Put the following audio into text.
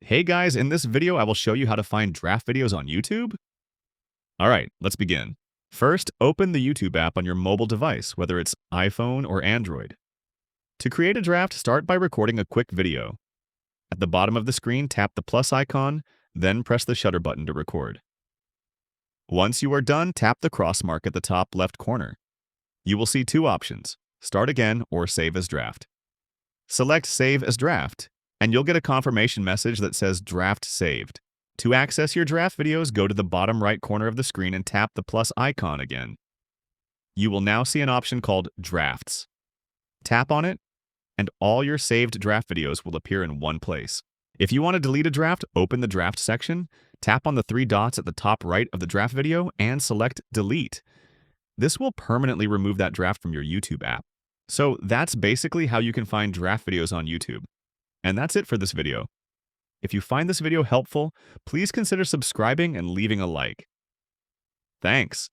Hey guys, in this video I will show you how to find draft videos on YouTube. Alright, let's begin. First, open the YouTube app on your mobile device, whether it's iPhone or Android. To create a draft, start by recording a quick video. At the bottom of the screen, tap the plus icon, then press the shutter button to record. Once you are done, tap the cross mark at the top left corner. You will see two options, Start Again or Save as Draft. Select Save as Draft, and you'll get a confirmation message that says Draft Saved. To access your draft videos, go to the bottom right corner of the screen and tap the plus icon again. You will now see an option called Drafts. Tap on it, and all your saved draft videos will appear in one place. If you want to delete a draft, open the Draft section, tap on the three dots at the top right of the draft video, and select Delete. This will permanently remove that draft from your YouTube app. So that's basically how you can find draft videos on YouTube. And that's it for this video. If you find this video helpful, please consider subscribing and leaving a like. Thanks.